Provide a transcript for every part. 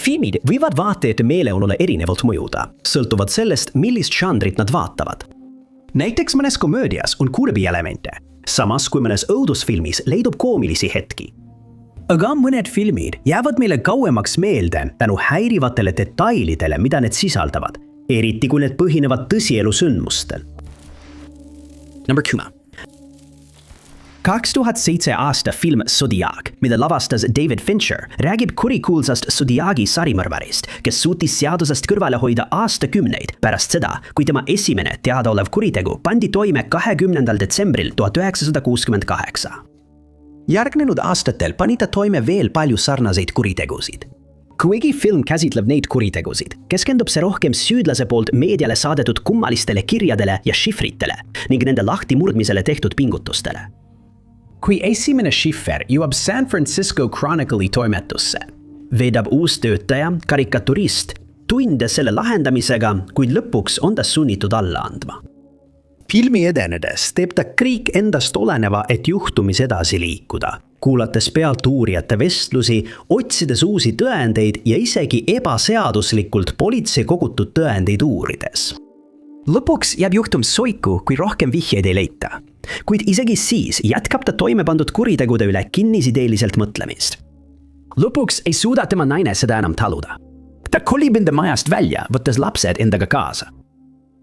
Filmid võivad vaatajate meeleolule erinevalt mõjuda, sõltuvad sellest, millist žanrit nad vaatavad. Näiteks mõnes komöödias on kurbi elemente, samas kui mõnes õudusfilmis leidub koomilisi hetki. Aga mõned filmid jäävad meile kauemaks meelde tänu häirivatele detailidele, mida need sisaldavad, eriti kui need põhinevad tõsielu sündmustel. Number 10. 2007 aasta film Zodiac, mida lavastas David Fincher, räägib kurikuulsast Zodiaci sarimõrvarist, kes suutis seadusest kõrvale hoida aastakümneid pärast seda, kui tema esimene teadaolev kuritegu pandi toime 20. detsembril 1968. Järgnenud aastatel pani ta toime veel palju sarnaseid kuritegusid. Kuigi film käsitleb neid kuritegusid, keskendub see rohkem süüdlase poolt meediale saadetud kummalistele kirjadele ja šifritele ning nende lahtimurdmisele tehtud pingutustele. Kui esimene šifer jõuab San Francisco Chronicle'i toimetusse, veedab uus töötaja, karikaturist, tunde selle lahendamisega, kuid lõpuks on ta sunnitud alla andma. Filmi edenedes teeb ta kõik endast oleneva, et juhtumis edasi liikuda, kuulates pealt uurijate vestlusi, otsides uusi tõendeid ja isegi ebaseaduslikult politsei kogutud tõendeid uurides. Lõpuks jääb juhtum soiku, kui rohkem vihjeid ei leita. Kuid isegi siis jätkab ta toime pandud kuritegude üle kinnisideeliselt mõtlemist. Lõpuks ei suuda tema naine seda enam taluda. Ta kolib enda majast välja, võttes lapsed endaga kaasa.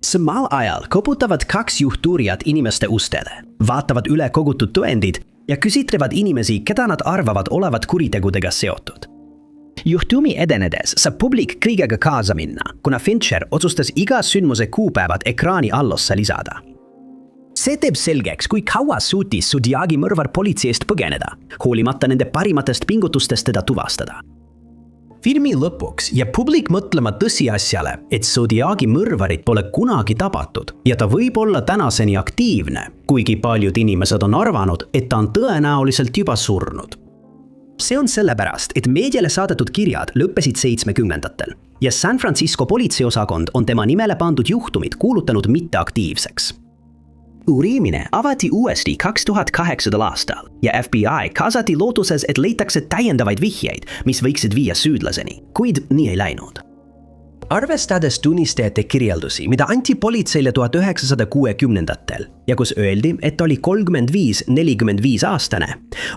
Samal ajal koputavad 2 juhtuurijat inimeste ustele, vaatavad üle kogutud tõendid ja küsitlevad inimesi, keda nad arvavad olevat kuritegudega seotud. Juhtumi edenedes saab publik kõigega kaasa minna, kuna Fincher otsustas iga sündmuse kuupäevad ekraani allossa lisada. See teeb selgeks, kui kaua suutis Zodiaci mõrvar politsei eest põgeneda, hoolimata nende parimatest pingutustest teda tuvastada. Filmi lõpuks jääb publik mõtlema tõsiasjale, et Zodiaci mõrvarit pole kunagi tabatud ja ta võib olla tänaseni aktiivne, kuigi paljud inimesed on arvanud, et ta on tõenäoliselt juba surnud. See on sellepärast, et meediale saadetud kirjad lõppesid 70-ndatel ja San Francisco politseiosakond on tema nimele pandud juhtumid kuulutanud mitteaktiivseks. Uurimine avati uuesti 2008. aastal ja FBI kaasati lootuses, et leitakse täiendavaid vihjeid, mis võiksid viia süüdlaseni, kuid nii ei läinud. Arvestades tunnistajate kirjeldusi, mida anti politseile 1960-ndatel ja kus öeldi, et oli 35-45 aastane,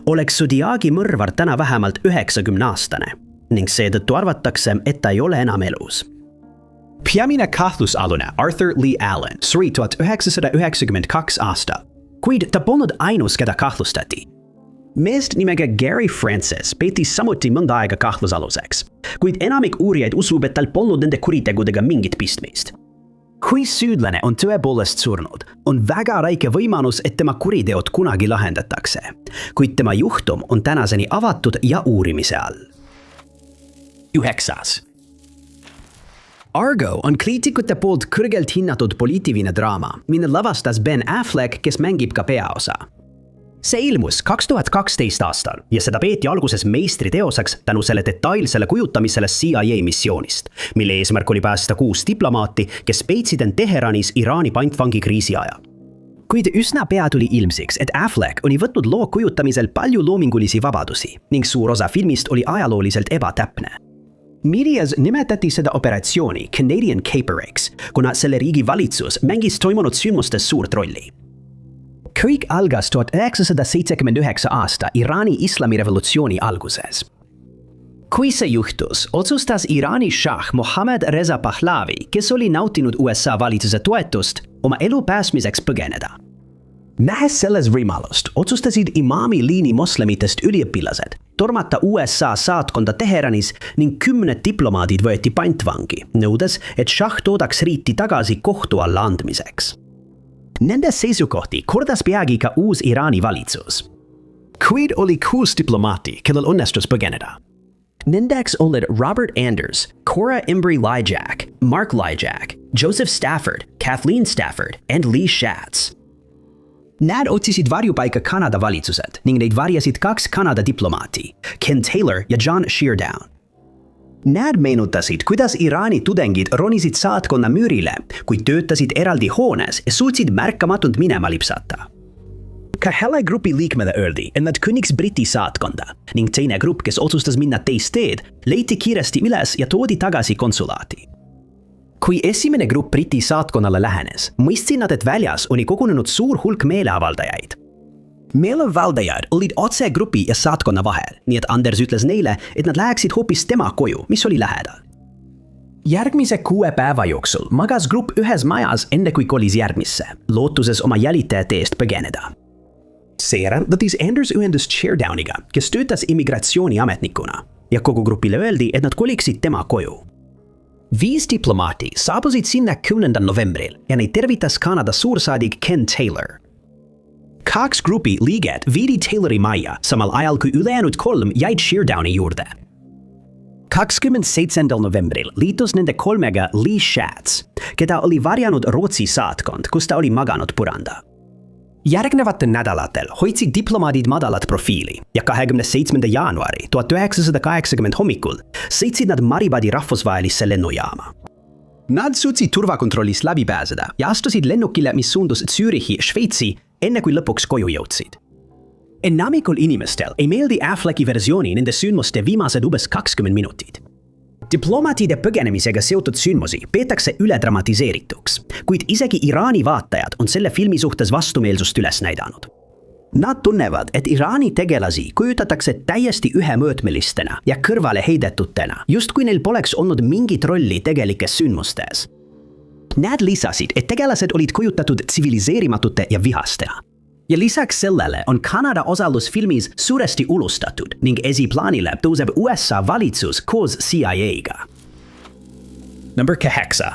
oleks Zodiaci mõrvar täna vähemalt 90-aastane ning seetõttu arvatakse, et ta ei ole enam elus. Peamine kahtlusalune Arthur Lee Allen suri 1992 aastal, kuid ta polnud ainus, keda kahtlustati. Meest nimega Gary Francis peeti samuti mõnda aega kahtlusaluseks, kuid enamik uurijaid usub, et tal polnud nende kuritegudega mingit pistmist. Kui süüdlane on tõepoolest surnud, on väga väike võimalus, et tema kuriteod kunagi lahendatakse, kuid tema juhtum on tänaseni avatud ja uurimise all. 9. Argo on kriitikute poolt kõrgelt hinnatud poliitiline draama, mille lavastas Ben Affleck, kes mängib ka peaosa. See ilmus 2012 aastal ja seda peeti alguses meistriteoseks tänu selle detailsele kujutamisele CIA missioonist, mille eesmärk oli päästa 6 diplomaati, kes peitsid end Teheranis Iraani pantvangi kriisi ajal. Kuid üsna pea tuli ilmsiks, et Affleck oli võtnud loo kujutamisel palju loomingulisi vabadusi ning suur osa filmist oli ajalooliselt ebatäpne. Meedias nimetati seda operatsiooni Canadian Caperiks, kuna selle riigi valitsus mängis toimunud sündmustes suurt rolli. Kõik algas 1979 aasta Iraani islamirevolutsiooni alguses. Kui see juhtus, otsustas Iraani šah Mohammad Reza Pahlavi, kes oli nautinud USA valitsuse toetust, oma elu pääsmiseks põgeneda. Nähes selles võimalust, otsustasid imaami liini moslemitest üliõpilased tormata USA saatkonda Teheranis ning 10 diplomaadid võeti pantvangi, nõudes, et šah toodaks riiti tagasi kohtu alla andmiseks. Nende seisukohti kordas peagi ka uus Iraani valitsus. Kuid oli 6 diplomaati, kellel õnnestus põgeneda. Nendeks olid Robert Anders, Cora Embry-Lyjak, Mark Lyjak, Joseph Stafford, Kathleen Stafford and Lee Schatz. Nad otsisid varjupaika Kanada valitsused ning neid varjasid 2 Kanada diplomaati, Ken Taylor ja John Sheardown. Nad meenutasid, kuidas Iraani tudengid ronisid saatkonna müürile, kuid töötasid eraldi hoones ja suutsid märkamatult minema lipsata. Kahdelle grupi liikmele öeldi, et nad kõnniks Briti saatkonda ning teine grupp, kes otsustas minna teist teed, leiti kiiresti üles ja toodi tagasi konsulaati. Kui esimene grupp Briti saatkonnale lähenes, mõistsid nad, et väljas oli kogunenud suur hulk meeleavaldajaid. Meelevaldajad olid otse grupi ja saatkonna vahel, nii et Anders ütles neile, et nad läheksid hoopis tema koju, mis oli lähedal. Järgmise 6 päeva jooksul magas grupp ühes majas enne kui kolis järgmisse, lootuses oma jälitajate eest põgeneda. Seejärel võttis Anders ühendust Sheerdowniga, kes töötas immigratsiooniametnikuna ja kogu grupile öeldi, et nad koliksid tema koju. 5 diplomaati saabusid sinna 10. novembril ja neid tervitas Kanada suursaadik Ken Taylor. 2 grupi liiget viidi Taylori majja, samal ajal kui ülejäänud 3 jäid Sheerdowni juurde. 27. novembril liitus nende 3-ga Lee Schatz, keda oli varjanud Rootsi saatkond, kus ta oli maganud põranda. Järgnevatel nädalatel hoidsid diplomaadid madalat profiili ja 27. jaanuari 1980 hommikul sõitsid nad Maribadi rahvusvahelisse lennujaama. Nad suutsid turvakontrollist läbi pääseda ja astusid lennukile, mis suundus Zürichi, Šveitsi, enne kui lõpuks koju jõudsid. Enamikul inimestel ei meeldi Afflecki versiooni nende sündmuste viimased umbes 20 minutit. Diplomaatide põgenemisega seotud sündmusi peetakse üledramatiseerituks, kuid isegi Iraani vaatajad on selle filmi suhtes vastumeelsust üles näidanud. Nad tunnevad, et Iraani tegelasi kujutatakse täiesti ühemõõtmelistena ja kõrvale heidetutena, justkui neil poleks olnud mingit rolli tegelikes sündmustes. Nad lisasid, et tegelased olid kujutatud tsiviliseerimatute ja vihastena. Ja lisaks sellele on Kanada osalus filmis suuresti ulustatud ning esiplaanile tõuseb USA valitsus koos CIA-ga. Number 8.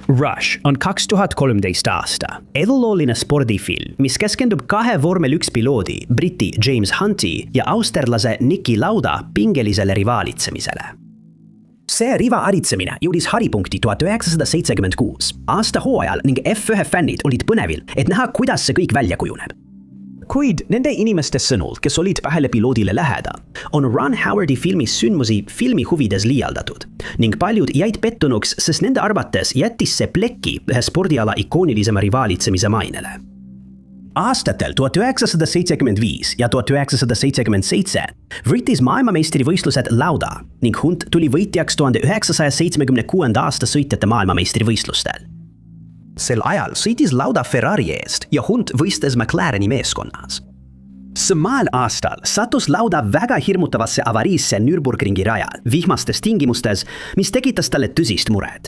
Rush on 2013 aasta edulooline spordifilm, mis keskendub 2 vormel 1 piloodi, Briti James Hunti ja austerlase Niki Lauda pingelisele rivaalitsemisele. See rivaaritsemine jõudis haripunkti 1976 aasta hooajal ning F1 fännid olid põnevil, et näha, kuidas see kõik välja kujuneb. Kuid nende inimeste sõnul, kes olid kahele piloodile lähedal, on Ron Howardi filmis sündmusi filmi huvides liialdatud ning paljud jäid pettunuks, sest nende arvates jättis see plekki ühe spordiala ikoonilisema rivaalitsemise mainele. Aastatel 1975 ja 1977 võitis maailmameistrivõistlused Lauda ning Hunt tuli võitjaks 1976. aasta sõitjate maailmameistrivõistlustel. Sel ajal sõitis Lauda Ferrari eest ja Hunt võistles McLareni meeskonnas. Samal aastal sattus Lauda väga hirmutavasse avariisse Nürburgringi rajal vihmastes tingimustes, mis tekitas talle tõsist muret.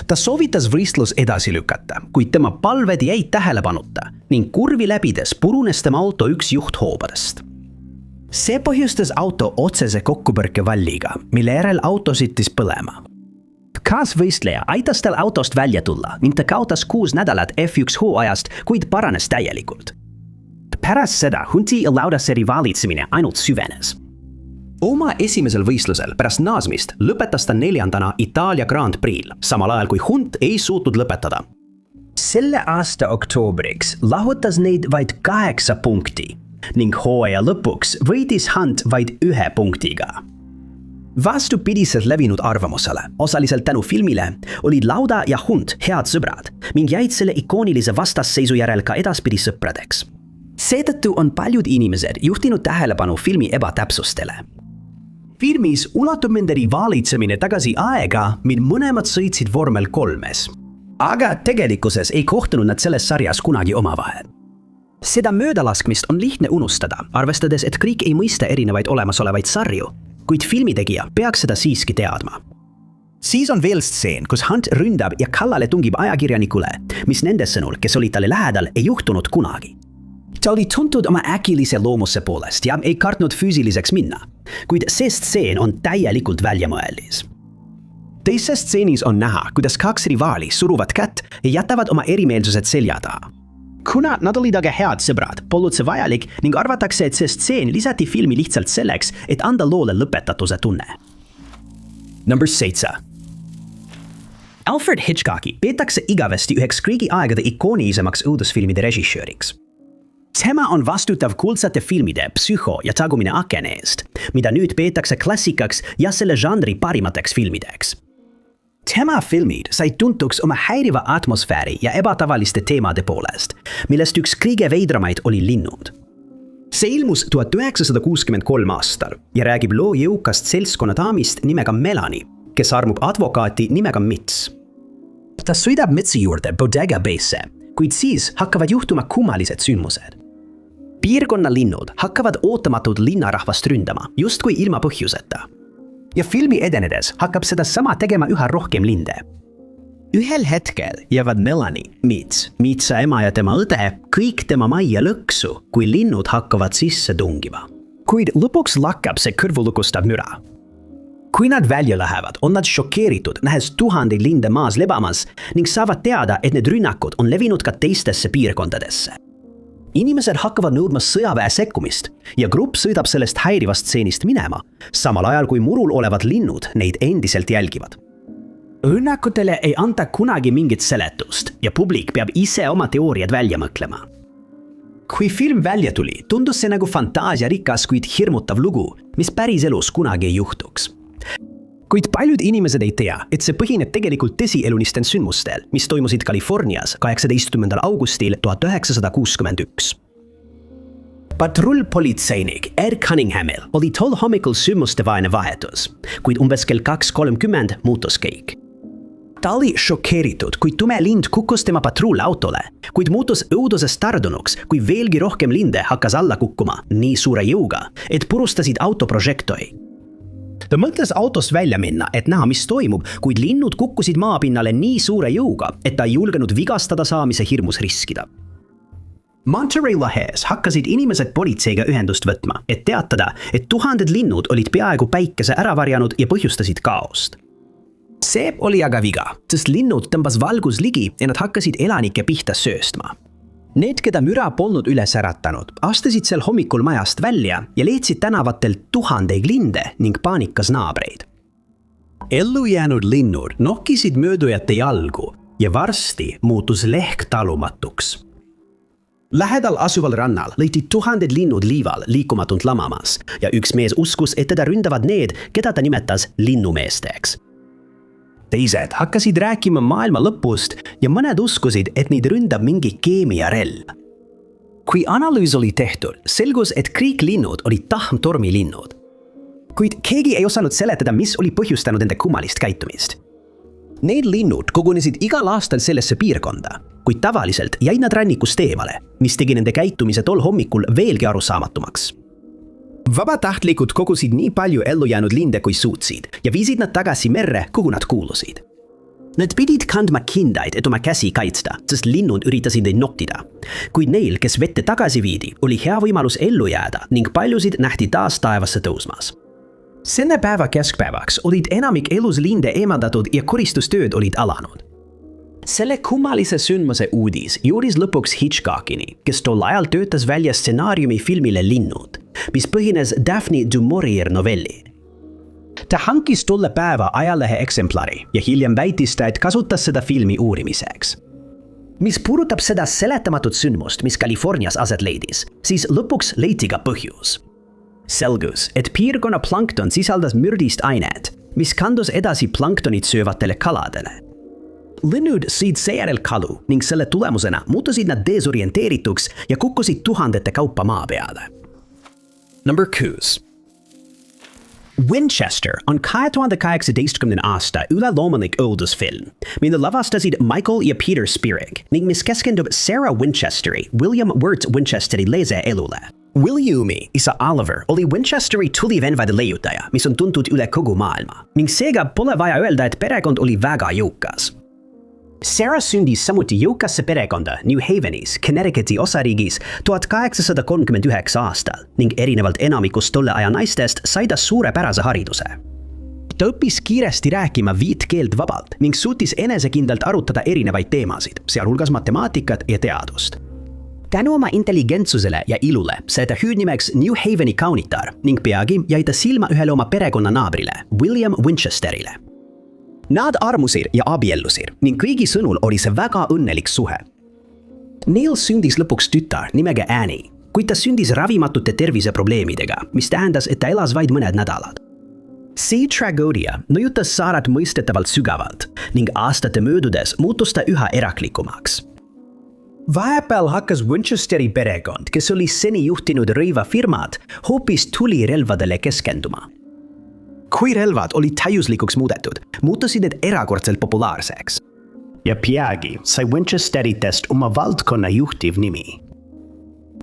Ta soovitas võistlus edasi lükata, kuid tema palved jäid tähelepanuta ning kurvi läbides purunes tema auto üks juhthoobadest. See põhjustas auto otsese kokkupõrke valliga, mille järel auto sittis põlema. Kaasvõistleja aitas tal autost välja tulla ning ta kaotas 6 nädalat F1 hooajast, kuid paranes täielikult. Pärast seda Hunti ja Laudase rivaalitsemine ainult süvenes. Oma esimesel võistlusel pärast naasmist lõpetas ta 4. Itaalia Grand Prix'l, samal ajal kui Hunt ei suutnud lõpetada. Selle aasta oktoobriks lahutas neid vaid 8 punkti ning hooaja lõpuks võitis Hunt vaid 1 punktiga. Vastupidiselt levinud arvamusele, osaliselt tänu filmile, olid Lauda ja Hunt head sõbrad ning jäid selle ikoonilise vastasseisu järel ka edaspidi sõpradeks. Seetõttu on paljud inimesed juhtinud tähelepanu filmi ebatäpsustele. Filmis ulatub nende rivaalitsemine tagasi aega, mil mõlemad sõitsid vormel 3-s. Aga tegelikkuses ei kohtunud nad selles sarjas kunagi omavahel. Seda möödalaskmist on lihtne unustada, arvestades, et kõik ei mõista erinevaid olemasolevaid sarju, kuid filmitegija peaks seda siiski teadma. Siis on veel stseen, kus Hunt ründab ja kallale tungib ajakirjanikule, mis nende sõnul, kes olid talle lähedal, ei juhtunud kunagi. Ta oli tuntud oma äkilise loomuse poolest ja ei kartnud füüsiliseks minna, kuid see stseen on täielikult väljamõeldis. Teises stseenis on näha, kuidas 2 rivaali suruvad kätt ja jätavad oma erimeelsused selja taha. Kuna nad olid aga head sõbrad, polnud see vajalik ning arvatakse, et see stseen lisati filmi lihtsalt selleks, et anda loole lõpetatuse tunne. Number 7. Alfred Hitchcocki peetakse igavesti üheks kõigi aegade ikoonilisemaks õudusfilmide režissööriks. Tema on vastutav kuldsate filmide Psühho ja Tagumine akene eest, mida nüüd peetakse klassikaks ja selle žanri parimateks filmideks. Tema filmid sai tuntuks oma häiriva atmosfääri ja ebatavaliste teemade poolest, millest üks kõige veidramaid oli linnud. See ilmus 1963 aastal ja räägib loo jõukast seltskonna daamist nimega Melanie, kes armub advokaati nimega Mitz. Ta sõidab Mitzi juurde Bodega Bay'sse, kuid siis hakkavad juhtuma kummalised sündmused. Piirkonna linnud hakkavad ootamatult linnarahvast ründama, justkui ilma põhjuseta. Ja filmi edenedes hakkab seda sama tegema üha rohkem linde. Ühel hetkel jäävad Melanie, Mitza ema ja tema õde kõik tema majja lõksu, kui linnud hakkavad sisse tungima. Kuid lõpuks lakkab see kõrvulukustav müra. Kui nad välja lähevad, on nad šokeeritud, nähes tuhandeid linde maas lebamas ning saavad teada, et need rünnakud on levinud ka teistesse piirkondadesse. Inimesed hakkavad nõudma sõjaväe sekkumist ja grupp sõidab sellest häirivast stseenist minema, samal ajal kui murul olevad linnud neid endiselt jälgivad. Rünnakutele ei anta kunagi mingit seletust ja publik peab ise oma teooriad välja mõtlema. Kui film välja tuli, tundus see nagu fantaasiarikas, kuid hirmutav lugu, mis päris elus kunagi ei juhtuks. Kuid paljud inimesed ei tea, et see põhineb tegelikult tõsielulistel sündmustel, mis toimusid Californias 18. augustil 1961. Patrullpolitseinik Ed Cunninghamil oli tol hommikul sündmustevaene vahetus, kuid umbes kell 2:30 muutus kõik. Ta oli šokeeritud, kui tume lind kukkus tema patruulautole, kuid muutus õudusest tardunuks, kui veelgi rohkem linde hakkas alla kukkuma nii suure jõuga, et purustasid autoprojektori. Ta mõtles autost välja minna, et näha, mis toimub, kuid linnud kukkusid maapinnale nii suure jõuga, et ta ei julgenud vigastada saamise hirmus riskida. Monterey lahes hakkasid inimesed politseiga ühendust võtma, et teatada, et tuhanded linnud olid peaaegu päikese ära varjanud ja põhjustasid kaost. See oli aga viga, sest linnud tõmbas valgus ligi ja nad hakkasid elanike pihta sööstma. Need, keda müra polnud üles äratanud, astusid sel hommikul majast välja ja leidsid tänavatel tuhandeid linde ning paanikas naabreid. Ellu jäänud linnud nokkisid möödujate jalgu ja varsti muutus lehk talumatuks. Lähedal asuval rannal leiti tuhanded linnud liival liikumatult lamamas ja üks mees uskus, et teda ründavad need, keda ta nimetas linnumeesteks. Teised hakkasid rääkima maailma lõpust ja mõned uskusid, et neid ründab mingi keemiarelv. Kui analüüs oli tehtud, selgus, et kõik linnud olid tahmtormilinnud. Kuid keegi ei osanud seletada, mis oli põhjustanud nende kummalist käitumist. Need linnud kogunesid igal aastal sellesse piirkonda, kuid tavaliselt jäid nad rannikust eemale, mis tegi nende käitumise tol hommikul veelgi arusaamatumaks. Vabatahtlikud kogusid nii palju ellujäänud linde kui suutsid ja viisid nad tagasi merre, kuhu nad kuulusid. Nad pidid kandma kindaid, et oma käsi kaitsta, sest linnud üritasid neid noktida. Kuid neil, kes vette tagasi viidi, oli hea võimalus ellu jääda ning paljusid nähti taas taevasse tõusmas. Selle päeva keskpäevaks olid enamik elus linde eemaldatud ja koristustööd olid alanud. Selle kummalise sündmuse uudis jõudis lõpuks Hitchcockini, kes tol ajal töötas välja stsenaariumi filmile Linnud, mis põhines Daphne du Maurier novelli. Ta hankis tolle päeva ajalehe eksemplari ja hiljem väitis ta, et kasutas seda filmi uurimiseks. Mis puudutab seda seletamatut sündmust, mis Californias aset leidis, siis lõpuks leiti ka põhjus. Selgus, et piirkonna plankton sisaldas mürdist ainet, mis kandus edasi planktonit söövatele kaladele. Linnud sõid seejärel kalu ning selle tulemusena muutusid nad desorienteerituks ja kukkusid tuhandete kaupa maa peale. Number 6. Winchester on 2018. aasta üleloomulik õudusfilm, mille lavastasid Michael ja Peter Spirig ning mis keskendub Sarah Winchesteri, William Wirt Winchesteri leese elule. Williami isa Oliver oli Winchesteri tulivenvade leiutaja, mis on tuntud üle kogu maailma, ning seega pole vaja öelda, et perekond oli väga jõukas. Sarah sündis samuti jõukasse perekonda New Havenis, Connecticuti osariigis 1839 aastal ning erinevalt enamikust tolle aja naistest sai ta suurepärase hariduse. Ta õppis kiiresti rääkima 5 keelt vabalt ning suutis enesekindlalt arutada erinevaid teemasid, sealhulgas matemaatikat ja teadust. Tänu oma intelligentsusele ja ilule sai ta hüüdnimeks New Haveni kaunitar ning peagi jäi ta silma ühele oma perekonna naabrile, William Winchesterile. Nad armusid ja abiellusid ning kõigi sõnul oli see väga õnnelik suhe. Neil sündis lõpuks tütar nimega Annie, kuid ta sündis ravimatute terviseprobleemidega, mis tähendas, et ta elas vaid mõned nädalad. See tragedia mõjutas Sarat mõistetavalt sügavalt ning aastate möödudes muutus ta üha eraklikumaks. Vahepeal hakkas Winchesteri perekond, kes oli seni juhtinud rõivafirmad, hoopis tulirelvadele keskenduma. Kui relvad olid täiuslikuks muudetud, muutusid need erakordselt populaarseks. Ja peagi sai Winchesteritest oma valdkonna juhtiv nimi.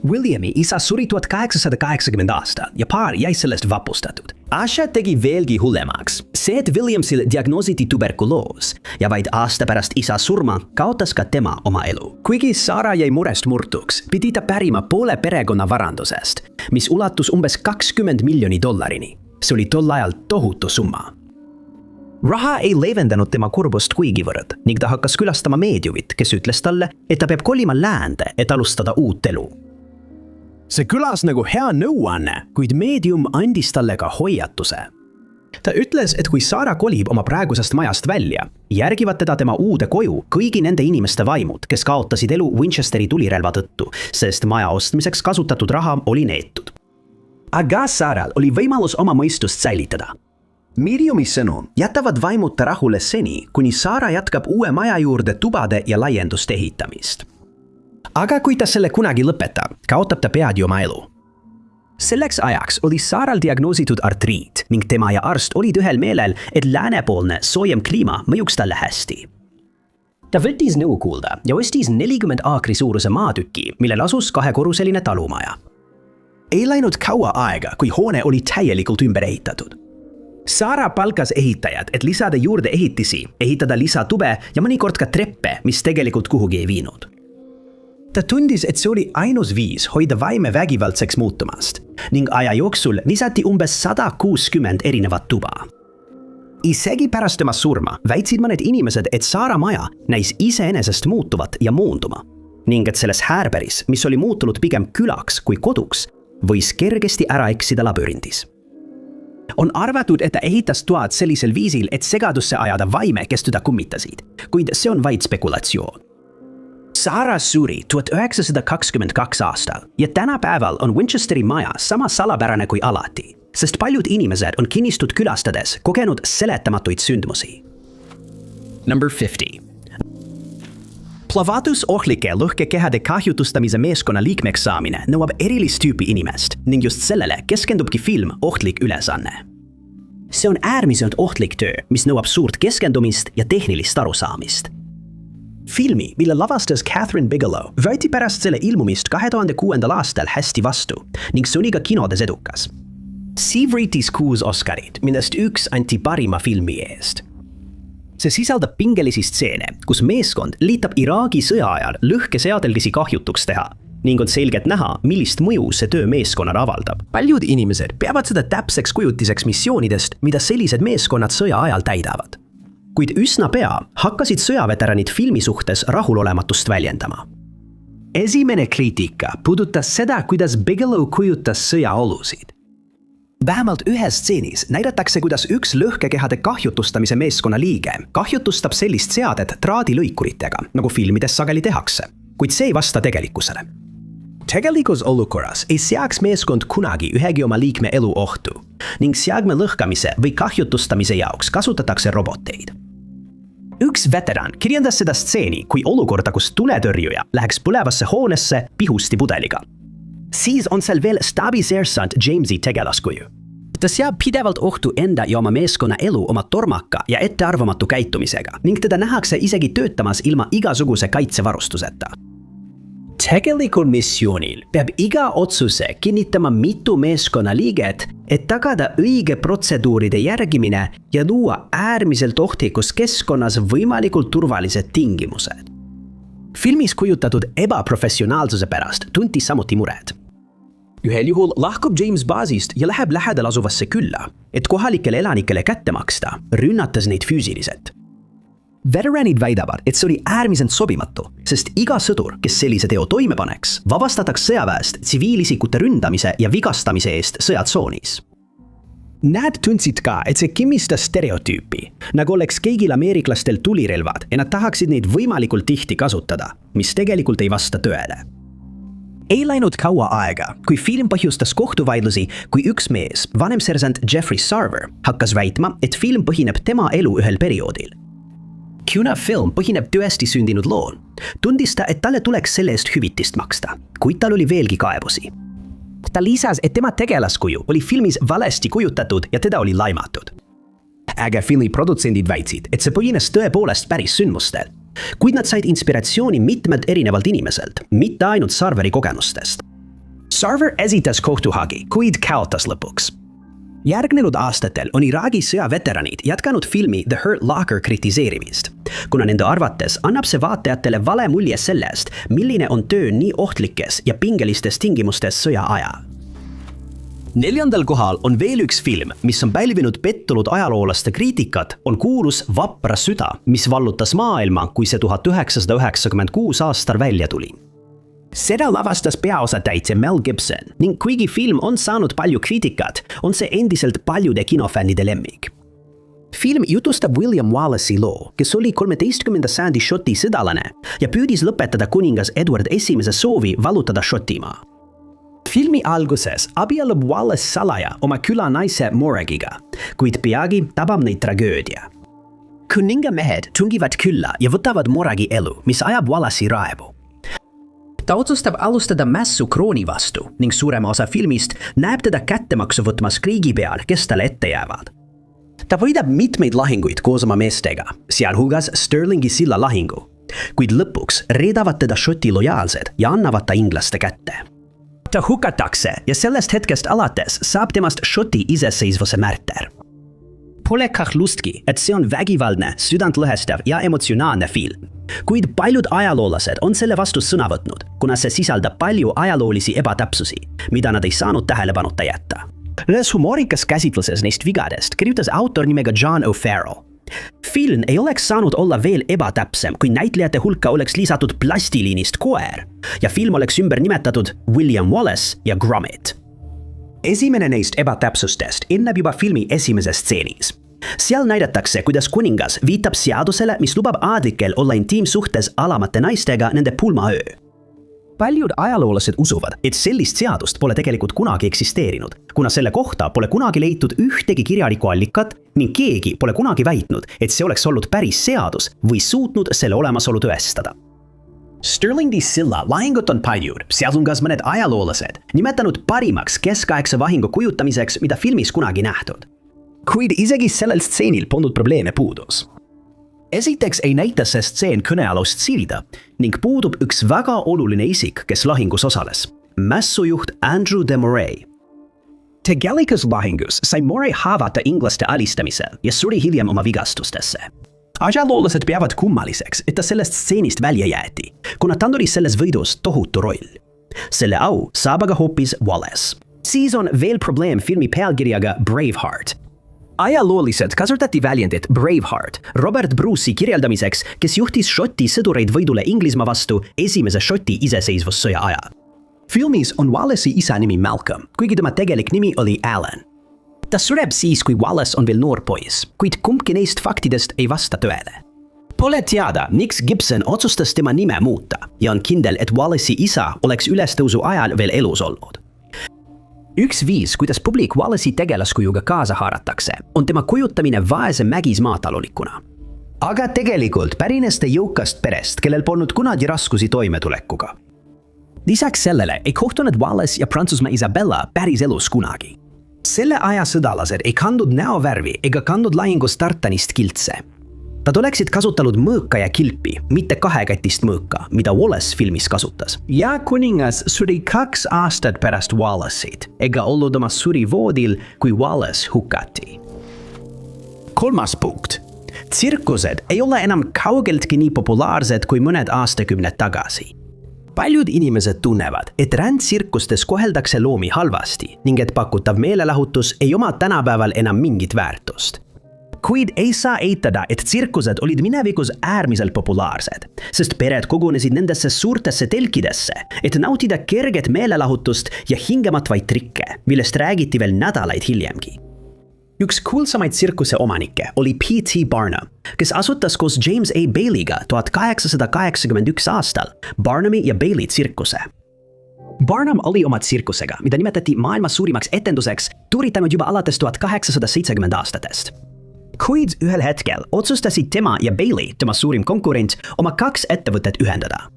Williami isa suri 1880 aastal ja paar jäi sellest vapustatud. Asja tegi veelgi hullemaks. See, et Williamsil diagnoositi tuberkuloos ja vaid aasta pärast isa surma kaotas ka tema oma elu. Kuigi Sara jäi murest murtuks, pidi ta pärima poole perekonna varandusest, mis ulatus umbes $20 miljonit. See oli tol ajal tohutu summa. Raha ei leevendanud tema kurbust kuigivõrd ning ta hakkas külastama meediumit, kes ütles talle, et ta peab kolima läände, et alustada uut elu. See külas nagu hea nõuanne, kuid meedium andis talle ka hoiatuse. Ta ütles, et kui Sara kolib oma praegusest majast välja, järgivad teda tema uude koju kõigi nende inimeste vaimud, kes kaotasid elu Winchesteri tulirelva tõttu, sest maja ostmiseks kasutatud raha oli neetud. Aga Saral oli võimalus oma mõistust säilitada. Mediumi sõnum jätavad vaimud ta rahule seni, kuni Sara jätkab uue maja juurde tubade ja laienduste ehitamist. Aga kui ta selle kunagi lõpetab, kaotab ta peagi oma elu. Selleks ajaks oli Saral diagnoositud artriit ning tema ja arst olid ühel meelel, et läänepoolne soojem kliima mõjuks talle hästi. Ta võttis nõu kuulda ja ostis 40 aakri suuruse maatüki, millel asus 2-korruseline talumaja. Ei läinud kaua aega, kui hoone oli täielikult ümber ehitatud. Sara palkas ehitajad, et lisada juurde ehitisi, ehitada lisatube ja mõnikord ka treppe, mis tegelikult kuhugi ei viinud. Ta tundis, et see oli ainus viis hoida vaime vägivaldseks muutumast ning aja jooksul lisati umbes 160 erinevat tuba. Isegi pärast tema surma väitsid mõned inimesed, et Sara maja näis iseenesest muutuvat ja muunduma ning et selles häärberis, mis oli muutunud pigem külaks kui koduks, võis kergesti ära eksida labürindis. On arvatud, et ta ehitas toad sellisel viisil, et segadusse ajada vaime, kes teda kummitasid, kuid see on vaid spekulatsioon. Sara suri 1922 aastal ja tänapäeval on Winchesteri maja sama salapärane kui alati, sest paljud inimesed on kinnistut külastades kogenud seletamatuid sündmusi. Number 50. Plahvatusohtlike lõhkekehade kahjutustamise meeskonna liikmeks saamine nõuab erilist tüüpi inimest ning just sellele keskendubki film Ohtlik ülesanne. See on äärmiselt ohtlik töö, mis nõuab suurt keskendumist ja tehnilist arusaamist. Filmi, mille lavastas Catherine Bigelow, võeti pärast selle ilmumist 2006. aastal hästi vastu ning see oli ka kinodes edukas. See võitis 6 Oscarit, millest 1 anti parima filmi eest. See sisaldab pingelisi stseene, kus meeskond liitab Iraagi sõja ajal lõhkeseadelisi kahjutuks teha ning on selgelt näha, millist mõju see töö meeskonnale avaldab. Paljud inimesed peavad seda täpseks kujutiseks missioonidest, mida sellised meeskonnad sõja ajal täidavad. Kuid üsna pea hakkasid sõjaveteranid filmi suhtes rahulolematust väljendama. Esimene kriitika puudutas seda, kuidas Bigelow kujutas sõjaolusid. Vähemalt ühes stseenis näidatakse, kuidas üks lõhkekehade kahjutustamise meeskonna liige kahjutustab sellist seadet traadilõikuritega, nagu filmides sageli tehakse, kuid see ei vasta tegelikkusele. Tegelikus olukorras ei seaks meeskond kunagi ühegi oma liikme elu ohtu ning seadme lõhkamise või kahjutustamise jaoks kasutatakse roboteid. Üks veteran kirjeldas seda stseeni kui olukorda, kus tuletõrjuja läheks põlevasse hoonesse pihustipudeliga. Siis on seal veel staabiseersant Jamesi tegelaskuju. Ta seab pidevalt ohtu enda ja oma meeskonna elu oma tormaka ja ettearvamatu käitumisega ning teda nähakse isegi töötamas ilma igasuguse kaitsevarustuseta. Tegelikul missioonil peab iga otsuse kinnitama mitu meeskonna liiget, et tagada õige protseduuride järgimine ja luua äärmiselt ohtlikus keskkonnas võimalikult turvalised tingimused. Filmis kujutatud ebaprofessionaalsuse pärast tunti samuti mured. Ühel juhul lahkub James baasist ja läheb lähedal asuvasse külla, et kohalikele elanikele kätte maksta, rünnates neid füüsiliselt. Veteranid väidavad, et see oli äärmiselt sobimatu, sest iga sõdur, kes sellise teo toime paneks, vabastataks sõjaväest tsiviilisikute ründamise ja vigastamise eest sõjatsoonis. Nad tundsid ka, et see kimmistas stereotüüpi, nagu oleks kõigil ameeriklastel tulirelvad ja nad tahaksid neid võimalikult tihti kasutada, mis tegelikult ei vasta tõele. Ei läinud kaua aega, kui film põhjustas kohtuvaidlusi, kui üks mees, vanemsersant Jeffrey Sarver, hakkas väitma, et film põhineb tema elu ühel perioodil. Kuna film põhineb tõesti sündinud lool, tundis ta, et talle tuleks selle eest hüvitist maksta, kuid tal oli veelgi kaebusi. Ta lisas, et tema tegelaskuju oli filmis valesti kujutatud ja teda oli laimatud. Aga filmi produtsendid väitsid, et see põhines tõepoolest päris sündmustel, kuid nad said inspiratsiooni mitmed erinevalt inimeselt, mitte ainult Sarveri kogemustest. Sarver esitas kohtuhagi, kuid kaotas lõpuks. Järgnenud aastatel on Iraagi sõjaveteranid jätkanud filmi The Hurt Locker kritiseerimist, kuna nende arvates annab see vaatajatele vale mulje sellest, milline on töö nii ohtlikes ja pingelistes tingimustes sõja ajal. 4. kohal on veel üks film, mis on pälvinud pettunud ajaloolaste kriitikat, on kuulus Vapra süda, mis vallutas maailma, kui see 1996 aastal välja tuli. Seda lavastas peaosatäitja Mel Gibson ning kuigi film on saanud palju kriitikat, on see endiselt paljude kinofännide lemmik. Film jutustab William Wallace'i loo, kes oli 13. sajandi Šoti sõdalane ja püüdis lõpetada kuningas Edward I soovi vallutada Šotimaa. Filmi alguses abiellub Wallace salaja oma küla naise Moragiga, kuid peagi tabab neid tragöödia. Kuninga mehed tungivad külla ja võtavad Moragi elu, mis ajab Wallace'i raevu. Ta otsustab alustada mässu krooni vastu ning suurema osa filmist näeb teda kättemaksu võtmas kriigi peal, kes talle ette jäävad. Ta võidab mitmeid lahinguid koos oma meestega, sealhulgas Stirlingi silla lahingu, kuid lõpuks reedavad teda Šoti lojaalsed ja annavad ta inglaste kätte. Ta hukatakse ja sellest hetkest alates saab temast Šoti iseseisvuse märter. Pole kahtlustki, et see on vägivaldne, südantlõhestav ja emotsionaalne film, kuid paljud ajaloolased on selle vastu sõna võtnud, kuna see sisaldab palju ajaloolisi ebatäpsusi, mida nad ei saanud tähelepanuta jätta. Ühes humoorikas käsitluses neist vigadest kirjutas autor nimega John O'Farrell. Film ei oleks saanud olla veel ebatäpsem, kui näitlejate hulka oleks lisatud plastiliinist koer ja film oleks ümber nimetatud William Wallace ja Gromit. Esimene neist ebatäpsustest ilmneb juba filmi esimeses stseenis. Seal näidatakse, kuidas kuningas viitab seadusele, mis lubab aadlikel olla intiimsuhtes alamate naistega nende pulmaöö. Paljud ajaloolased usuvad, et sellist seadust pole tegelikult kunagi eksisteerinud, kuna selle kohta pole kunagi leitud ühtegi kirjalikku allikat ning keegi pole kunagi väitnud, et see oleks olnud päris seadus või suutnud selle olemasolu tõestada. Stirlingi silla lahingut on paljud, sealhulgas mõned ajaloolased, nimetanud parimaks keskaegse vahingu kujutamiseks, mida filmis kunagi nähtud. Kuid isegi sellel stseenil polnud probleeme puudus. Esiteks ei näita see stseen kõnealust silda ning puudub üks väga oluline isik, kes lahingus osales. Mässujuht Andrew de Moray. Tegelikus lahingus sai Moray haavata inglaste alistamisel ja suri hiljem oma vigastustesse. Ajaloolased peavad kummaliseks, et ta sellest stseenist välja jäeti, kuna tal oli selles võidus tohutu roll. Selle au saab aga hoopis Wallace. Siis on veel probleem filmi pealkirjaga Braveheart. Ajaloolised kasutati väljendit Braveheart Robert Bruce'i kirjeldamiseks, kes juhtis Šoti sõdureid võidule Inglismaa vastu esimese Šoti iseseisvussõja ajal. Filmis on Wallace'i isa nimi Malcolm, kuigi tema tegelik nimi oli Alan. Ta sureb siis, kui Wallace on veel noor poiss, kuid kumbki neist faktidest ei vasta tõele. Pole teada, miks Gibson otsustas tema nime muuta ja on kindel, et Wallace'i isa oleks ülestõusu ajal veel elus olnud. Üks viis, kuidas publik Wallace'i tegelaskujuga kaasa haaratakse, on tema kujutamine vaese mägismaatalunikuna. Aga tegelikult pärines ta jõukast perest, kellel polnud kunagi raskusi toimetulekuga. Lisaks sellele ei kohtunud Wallace ja Prantsusmaa Isabella päris elus kunagi. Selle aja sõdalased ei kandnud näovärvi ega kandnud lahingus tartanist kiltse. Nad oleksid kasutanud mõõka ja kilpi, mitte kahekatist mõõka, mida Wallace filmis kasutas. Ja kuningas suri 2 aastat pärast Wallace'it, ega olnud oma surivoodil, kui Wallace hukati. 3. punkt. Tsirkused ei ole enam kaugeltki nii populaarsed kui mõned aastakümned tagasi. Paljud inimesed tunnevad, et rändtsirkustes koheldakse loomi halvasti ning et pakutav meelelahutus ei oma tänapäeval enam mingit väärtust. Kuid ei saa eitada, et tsirkused olid minevikus äärmiselt populaarsed, sest pered kogunesid nendesse suurtesse telkidesse, et nautida kerget meelelahutust ja hingematvaid trikke, millest räägiti veel nädalaid hiljemgi. Üks kuulsamaid tsirkuse omanikke oli P.T. Barnum, kes asutas koos James A. Baileyga 1881 aastal Barnumi ja Bailey tsirkuse. Barnum oli oma tsirkusega, mida nimetati maailma suurimaks etenduseks, tuuritanud juba alates 1870 aastatest. Kuid ühel hetkel otsustasid tema ja Bailey, tema suurim konkurent, oma 2 ettevõtet ühendada.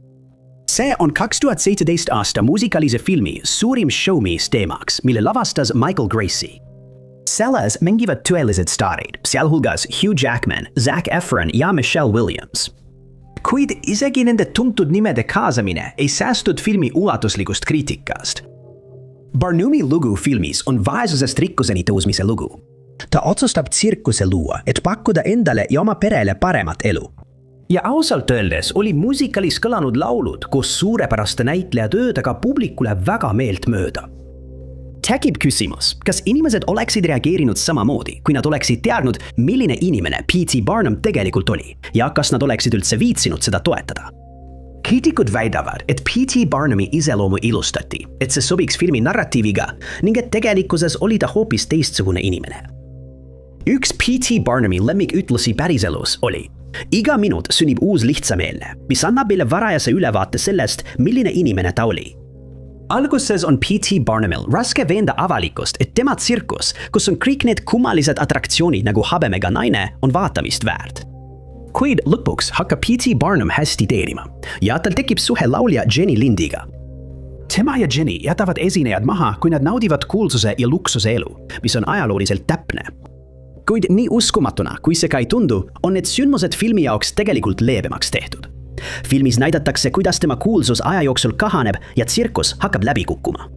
See on 2017 aasta muusikalise filmi Suurim showmees teemaks, mille lavastas Michael Gracie. Selles mängivad tõelised staarid, sealhulgas Hugh Jackman, Zac Efron ja Michelle Williams. Kuid isegi nende tuntud nimede kaasamine ei säästud filmi ulatuslikust kriitikast. Barnumi lugu filmis on vaesusest rikkuseni tõusmise lugu. Ta otsustab tsirkuse luua, et pakkuda endale ja oma perele paremat elu. Ja ausalt öeldes oli muusikalis kõlanud laulud koos suurepäraste näitlejatöödega publikule väga meelt mööda. Tekib küsimus, kas inimesed oleksid reageerinud samamoodi, kui nad oleksid teadnud, milline inimene P.T. Barnum tegelikult oli ja kas nad oleksid üldse viitsinud seda toetada. Kriitikud väidavad, et P.T. Barnumi iseloomu ilustati, et see sobiks filmi narratiiviga ning et tegelikkuses oli ta hoopis teistsugune inimene. Üks P.T. Barnumi lemmikütlusi päriselus oli: iga minut sünnib uus lihtsameelne, mis annab meile varajase ülevaate sellest, milline inimene ta oli. Alguses on P.T. Barnumil raske veenda avalikkust, et tema tsirkus, kus on kõik need kummalised atraktsioonid nagu habemega naine, on vaatamist väärt. Kuid lõpuks hakkab P.T. Barnum hästi teenima ja tal tekib suhe laulja Jenny Lindiga. Tema ja Jenny jätavad esinejad maha, kui nad naudivad kuulsuse ja luksuse elu, mis on ajalooliselt täpne. Kuid nii uskumatuna, kui see ka ei tundu, on need sündmused filmi jaoks tegelikult leebemaks tehtud. Filmis näidatakse, kuidas tema kuulsus aja jooksul kahaneb ja tsirkus hakkab läbi kukkuma.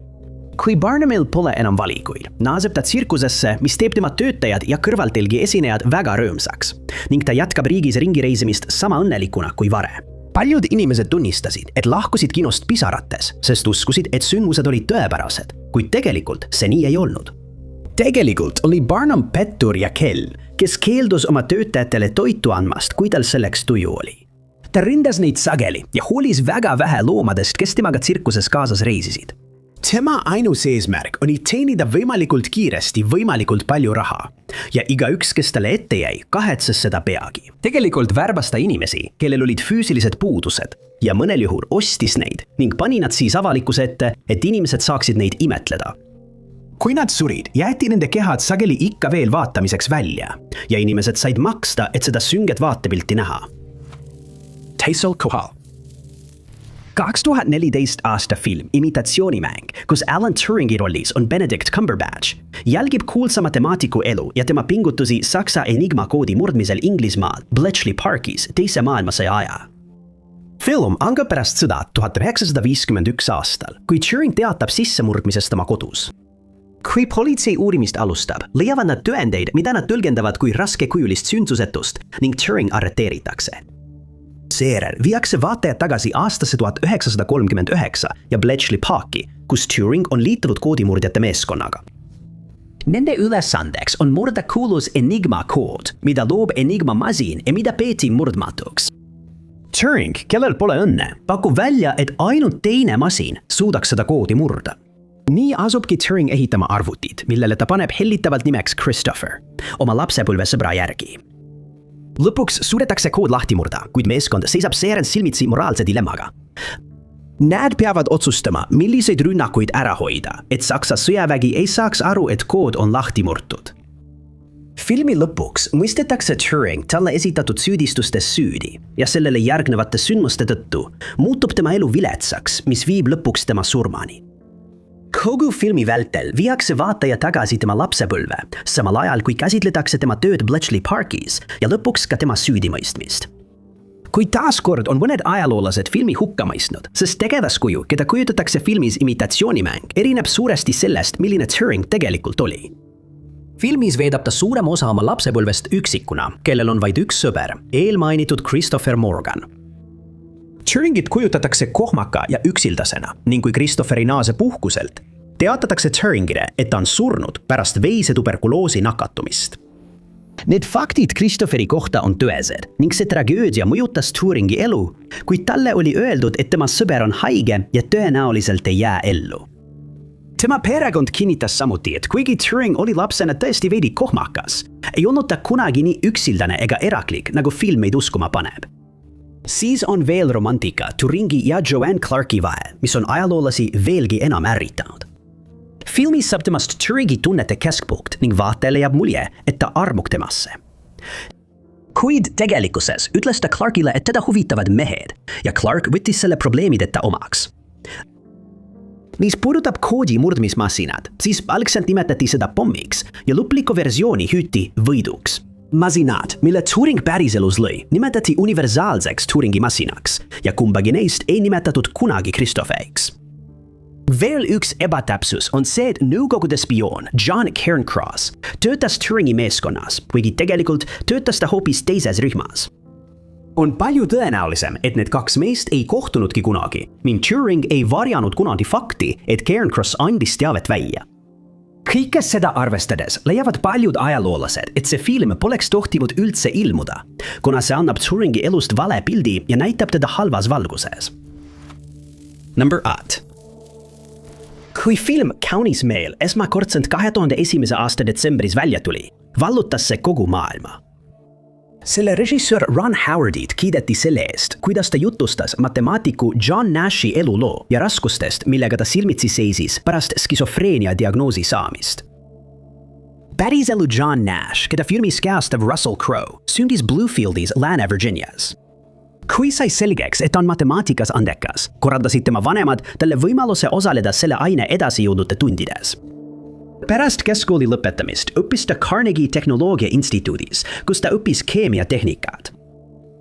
Kui Barnumil pole enam valikuid, naaseb ta tsirkusesse, mis teeb tema töötajad ja kõrvaltelgi esinejad väga rõõmsaks ning ta jätkab riigis ringireisimist sama õnnelikuna kui varem. Paljud inimesed tunnistasid, et lahkusid kinost pisarates, sest uskusid, et sündmused olid tõepärased, kuid tegelikult see nii ei olnud. Tegelikult oli Barnum pettur ja kell, kes keeldus oma töötajatele toitu andmast, kui tal selleks tuju oli. Ta rindas neid sageli ja hoolis väga vähe loomadest, kes temaga tsirkuses kaasas reisisid. Tema ainus eesmärk oli teenida võimalikult kiiresti võimalikult palju raha ja igaüks, kes talle ette jäi, kahetses seda peagi. Tegelikult värbas ta inimesi, kellel olid füüsilised puudused ja mõnel juhul ostis neid ning pani nad siis avalikkuse ette, et inimesed saaksid neid imetleda. Kui nad surid, jäeti nende kehad sageli ikka veel vaatamiseks välja ja inimesed said maksta, et seda sünget vaatepilti näha. Teisel kohal. 2014 aasta film Imitatsioonimäng, kus Alan Turingi rollis on Benedict Cumberbatch, jälgib kuulsa matemaatiku elu ja tema pingutusi Saksa enigmakoodi murdmisel Inglismaal Bletchley Parkis teise maailmasõja ajal. Film algab pärast sõda 1951 aastal, kui Turing teatab sissemurdmisest oma kodus. Kui politsei uurimist alustab, leiavad nad tõendeid, mida nad tõlgendavad kui raskekujulist sündsusetust ning Turing arreteeritakse. Seejärel viiakse vaatajad tagasi aastasse 1939 ja Bletchley Parki, kus Turing on liitunud koodimurdjate meeskonnaga. Nende ülesandeks on murda kuulus Enigma kood, mida loob Enigma masin ja mida peeti murdmatuks. Turing, kellel pole õnne, pakub välja, et ainult teine masin suudaks seda koodi murda. Nii asubki Turing ehitama arvutit, millele ta paneb hellitavalt nimeks Christopher, oma lapsepõlvesõbra järgi. Lõpuks suudetakse kood lahti murda, kuid meeskond seisab seejärel silmitsi moraalse dilemmaga. Nad peavad otsustama, milliseid rünnakuid ära hoida, et Saksa sõjavägi ei saaks aru, et kood on lahti murtud. Filmi lõpuks mõistetakse Turing talle esitatud süüdistustes süüdi ja sellele järgnevate sündmuste tõttu muutub tema elu viletsaks, mis viib lõpuks tema surmani. Kogu filmi vältel viiakse vaataja tagasi tema lapsepõlve, samal ajal kui käsitletakse tema tööd Bletchley Parkis ja lõpuks ka tema süüdimõistmist. Kuid taaskord on mõned ajaloolased filmi hukka mõistnud, sest tegevaskuju, keda kujutatakse filmis Imitatsioonimäng, erineb suuresti sellest, milline Turing tegelikult oli. Filmis veedab ta suurem osa oma lapsepõlvest üksikuna, kellel on vaid üks sõber, eelmainitud Christopher Morgan. Turingit kujutatakse kohmaka ja üksildasena ning kui Christopher ei naase puhkuselt, teatatakse Turingile, et ta on surnud pärast veisetuberkuloosi nakatumist. Need faktid Christopheri kohta on tõesed ning see tragöödia mõjutas Turingi elu, kuid talle oli öeldud, et tema sõber on haige ja tõenäoliselt ei jää ellu. Tema perekond kinnitas samuti, et kuigi Turing oli lapsena tõesti veidi kohmakas, ei olnud ta kunagi nii üksildane ega eraklik, nagu film meid uskuma paneb. Siis on veel romantika Turingi ja Joanne Clarki vahel, mis on ajaloolasi veelgi enam ärritanud. Filmis saab temast Turingi tunnete keskpunkt ning vaatajale jääb mulje, et ta armub temasse. Kuid tegelikkuses ütles ta Clarkile, et teda huvitavad mehed ja Clark võttis selle probleemideta omaks. Mis puudutab koodi murdmismasinad, siis algselt nimetati seda pommiks ja lõplikku versiooni hüüti võiduks. Masinad, mille Turing päriselus lõi, nimetati universaalseks Turingi masinaks ja kumbagi neist ei nimetatud kunagi Christopheriks. Veel üks ebatäpsus on see, et Nõukogude spioon John Cairncross töötas Turingi meeskonnas, kuigi tegelikult töötas ta hoopis teises rühmas. On palju tõenäolisem, et need kaks meest ei kohtunudki kunagi ning Turing ei varjanud kunagi fakti, et Cairncross andis teavet välja. Kõike seda arvestades leiavad paljud ajaloolased, et see film poleks tohtinud üldse ilmuda, kuna see annab Turingi elust vale pildi ja näitab teda halvas valguses. Number 8. Kui film Kaunis meel esmakordselt 2001. aasta detsembris välja tuli, vallutas see kogu maailma. Selle režissöör Ron Howardit kiideti selle eest, kuidas ta jutustas matemaatiku John Nashi eluloo ja raskustest, millega ta silmitsi seisis pärast skisofreenia diagnoosi saamist. Päriselu John Nash, keda filmis käestab Russell Crowe, sündis Bluefieldis, Lääne-Virginias. Kui sai selgeks, et on matemaatikas andekas, korraldasid tema vanemad talle võimaluse osaleda selle aine edasijõudnute tundides. Pärast keskkooli lõpetamist õppis ta Carnegie Tehnoloogia Instituudis, kus ta õppis keemiatehnikat.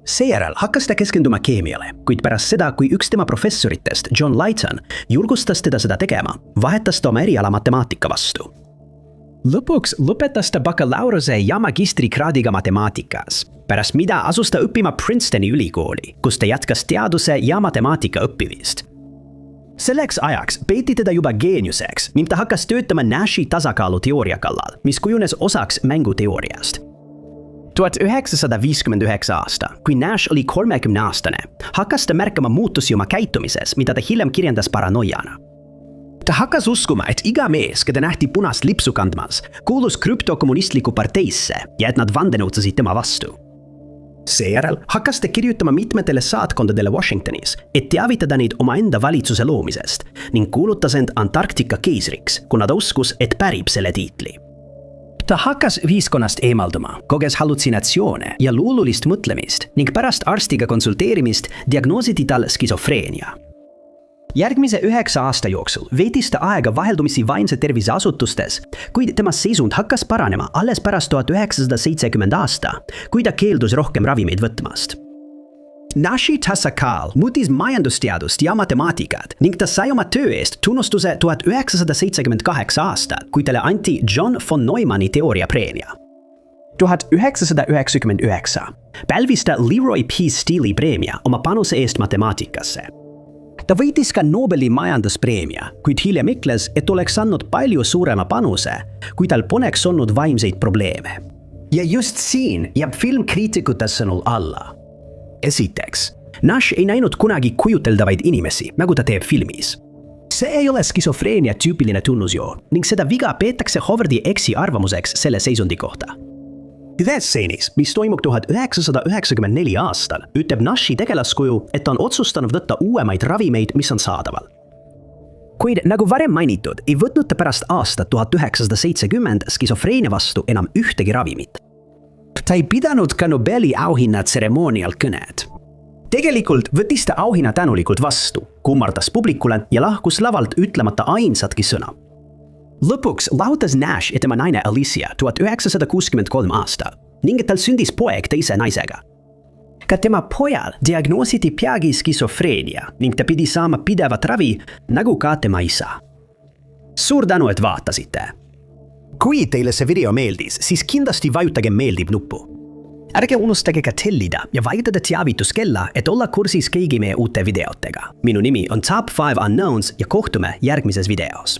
Seejärel hakkas ta keskenduma keemiale, kuid pärast seda, kui üks tema professoritest, John Lighton, julgustas teda seda tegema, vahetas ta oma eriala matemaatika vastu. Lõpuks lõpetas ta bakalaureuse ja magistrikraadiga matemaatikas, pärast mida asus ta õppima Princetoni ülikooli, kus ta jätkas teaduse ja matemaatika õppimist. Selleks ajaks peeti teda juba geeniuseks ning ta hakkas töötama Nashi tasakaaluteooria kallal, mis kujunes osaks mänguteooriast. 1959 aasta, kui Nash oli 30-aastane, hakkas ta märkama muutusi oma käitumises, mida ta hiljem kirjendas paranoiana. Ta hakkas uskuma, et iga mees, keda nähti punast lipsu kandmas, kuulus krüptokommunistliku parteisse ja et nad vandenõutsesid tema vastu. Seejärel hakkas ta kirjutama mitmetele saatkondadele Washingtonis, et teavitada neid omaenda valitsuse loomisest ning kuulutas end Antarktika keisriks, kuna ta uskus, et pärib selle tiitli. Ta hakkas ühiskonnast eemalduma, koges hallutsinatsioone ja luululist mõtlemist ning pärast arstiga konsulteerimist diagnoositi tal skisofreenia. Järgmise 9 aasta jooksul veetis ta aega vaheldumisi vaimse tervise asutustes, kuid tema seisund hakkas paranema alles pärast 1970 aasta, kui ta keeldus rohkem ravimeid võtmast. Nashi tasakaal muutis majandusteadust ja matemaatikat ning ta sai oma töö eest tunnustuse 1978 aastal, kui talle anti John von Neumanni teooriapreemia. 1999 pälvis ta Leroy P. Steele preemia oma panuse eest matemaatikasse. Ta võitis ka Nobeli majanduspreemia, kuid hiljem ütles, et oleks andnud palju suurema panuse, kui tal poleks olnud vaimseid probleeme. Ja just siin jääb film kriitikute sõnul alla. Esiteks, Nash ei näinud kunagi kujuteldavaid inimesi, nagu ta teeb filmis. See ei ole skisofreenia tüüpiline tunnusjoon ning seda viga peetakse Howardi eksiarvamuseks selle seisundi kohta. Ühes stseenis, mis toimub 1994 aastal, ütleb Nashi tegelaskuju, et ta on otsustanud võtta uuemaid ravimeid, mis on saadaval. Kuid nagu varem mainitud, ei võtnud ta pärast aastat 1970 skisofreenia vastu enam ühtegi ravimit. Ta ei pidanud ka Nobeli auhinna tseremoonial kõned. Tegelikult võttis ta auhinna tänulikult vastu, kummardas publikule ja lahkus lavalt ütlemata ainsatki sõna. Lõpuks lahutas Nash ja tema naine Alicia 1963 aastal ning tal sündis poeg teise naisega. Ka tema pojal diagnoositi peagi skisofreenia ning ta pidi saama pidevat ravi nagu ka tema isa. Suur tänu, et vaatasite! Kui teile see video meeldis, siis kindlasti vajutage meeldib nuppu. Ärge unustage ka tellida ja vajutada teavituskella, et olla kursis kõigi meie uute videotega. Minu nimi on Top 5 Unknowns ja kohtume järgmises videos.